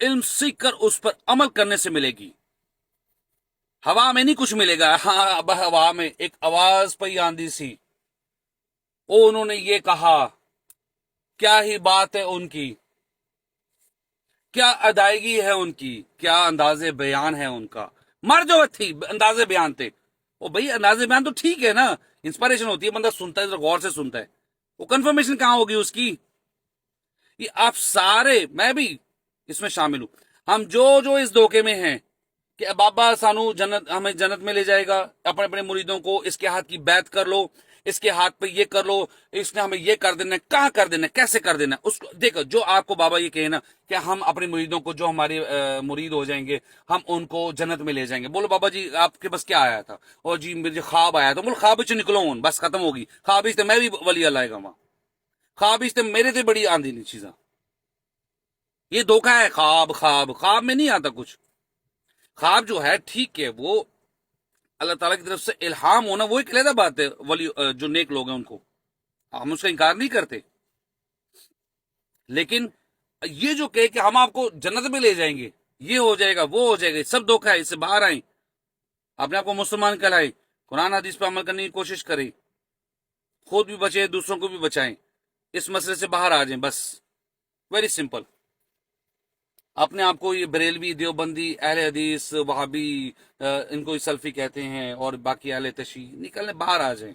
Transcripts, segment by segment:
علم سیکھ کر اس پر عمل کرنے سے ملے گی. ہوا میں نہیں کچھ ملے گا. ہاں اب ہوا میں ایک آواز پہ آندھی سی، انہوں نے یہ کہا، کیا ہی بات ہے ان کی، کیا ادائیگی ہے ان کی، کیا انداز بیان ہے ان کا. مر جو تھی انداز بیان تھے. وہ بھائی انداز بیان تو ٹھیک ہے نا، انسپائریشن ہوتی ہے، بندہ سنتا ہے غور سے سنتا ہے، وہ کنفرمیشن کہاں ہوگی اس کی. یہ آپ سارے، میں بھی اس میں شامل ہوں، ہم جو اس دھوکے میں ہیں کہ بابا سانو جنت، ہمیں جنت میں لے جائے گا، اپنے اپنے مریدوں کو اس کے ہاتھ کی بیعت کر لو، اس کے ہاتھ پہ یہ کر لو، اس نے ہمیں یہ کر دینا ہے، کہاں کر دینا ہے، کیسے کر دینا ہے. اس کو دیکھو، جو آپ کو بابا یہ کہے نا کہ ہم اپنے مریدوں کو، جو ہمارے مرید ہو جائیں گے، ہم ان کو جنت میں لے جائیں گے. بولو بابا جی آپ کے بس کیا آیا تھا؟ اور جی مجھے خواب آیا تھا. بولو خواب چ نکلو ہوں، بس ختم ہوگی. خواب سے میں بھی ولی اللہ گا وہاں، خواب سے میرے سے بڑی آندھی نہیں چیزاں. یہ دھوکہ ہے. خواب میں نہیں آتا کچھ. خواب جو ہے ٹھیک ہے، وہ اللہ تعالیٰ کی طرف سے الہام ہونا وہ ایک علیحدہ بات ہے. ولی جو نیک لوگ ہیں ان کو ہم اس کا انکار نہیں کرتے، لیکن یہ جو کہ ہم آپ کو جنت میں لے جائیں گے، یہ ہو جائے گا، وہ ہو جائے گا، سب دھوکہ ہے. اس سے باہر آئیں، اپنے آپ کو مسلمان کہلائیں، قرآن حدیث پہ عمل کرنے کی کوشش کریں، خود بھی بچیں، دوسروں کو بھی بچائیں، اس مسئلے سے باہر آ جائیں. بس ویری سمپل. اپنے آپ کو یہ بریلوی، دیوبندی، اہل حدیث، وہابی، ان کو سلفی کہتے ہیں، اور باقی اہل تشیع، نکلنے باہر آ جائیں.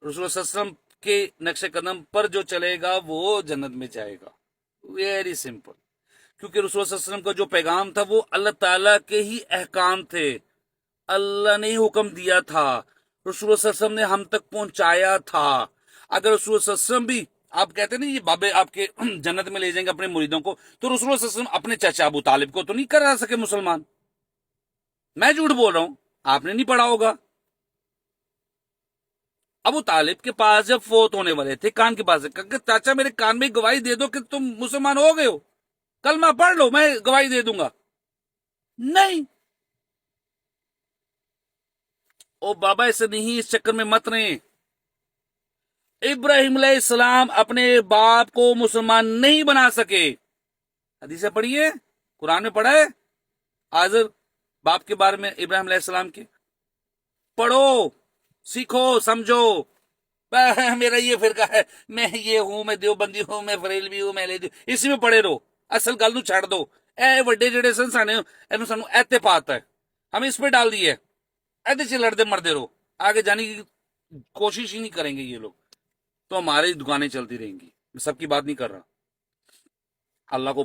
رسول اللہ صلی اللہ علیہ وسلم کے نقش قدم پر جو چلے گا وہ جنت میں جائے گا. Very simple. کیونکہ رسول اللہ صلی اللہ علیہ وسلم کا جو پیغام تھا وہ اللہ تعالیٰ کے ہی احکام تھے، اللہ نے ہی حکم دیا تھا، رسول اللہ صلی اللہ علیہ وسلم نے ہم تک پہنچایا تھا. اگر رسول اللہ صلی اللہ علیہ وسلم بھی، آپ کہتے ہیں نا یہ بابے آپ کے جنت میں لے جائیں گے اپنے مریدوں کو، تو رسول اللہ صلی اللہ علیہ وسلم اپنے چچا ابو طالب کو تو نہیں کرا سکے مسلمان. میں جھوٹ بول رہا ہوں؟ آپ نے نہیں پڑھا ہوگا. ابو طالب کے پاس جب فوت ہونے والے تھے، کان کے پاس کہ چاچا میرے کان میں گواہی دے دو کہ تم مسلمان ہو گئے ہو، کلمہ پڑھ لو، میں گواہی دے دوں گا. نہیں، او بابا ایسے نہیں، اس چکر میں مت رہیں. ابراہیم علیہ السلام اپنے باپ کو مسلمان نہیں بنا سکے. حدیثیں پڑھی ہے، قرآن میں پڑھا ہے آزر باپ کے بارے میں ابراہیم علیہ السلام کے. پڑھو، سیکھو، سمجھو. میرا یہ فرقہ ہے، میں یہ ہوں، میں دیوبندی ہوں، میں بریلوی ہوں، میں اسی میں پڑے رہو. اصل گل نو چھڑ دو. اے وڈے جڑے سن سانو ایتے پاتا ہے، ہم اس پہ ڈال دیے، ایدے سے لڑتے مرتے رہو. آگے جانے کی کوشش ہی نہیں کریں گے یہ لوگ، تو ہماری دکانیں چلتی رہیں گی. میں سب کی بات نہیں کر رہا، اللہ کو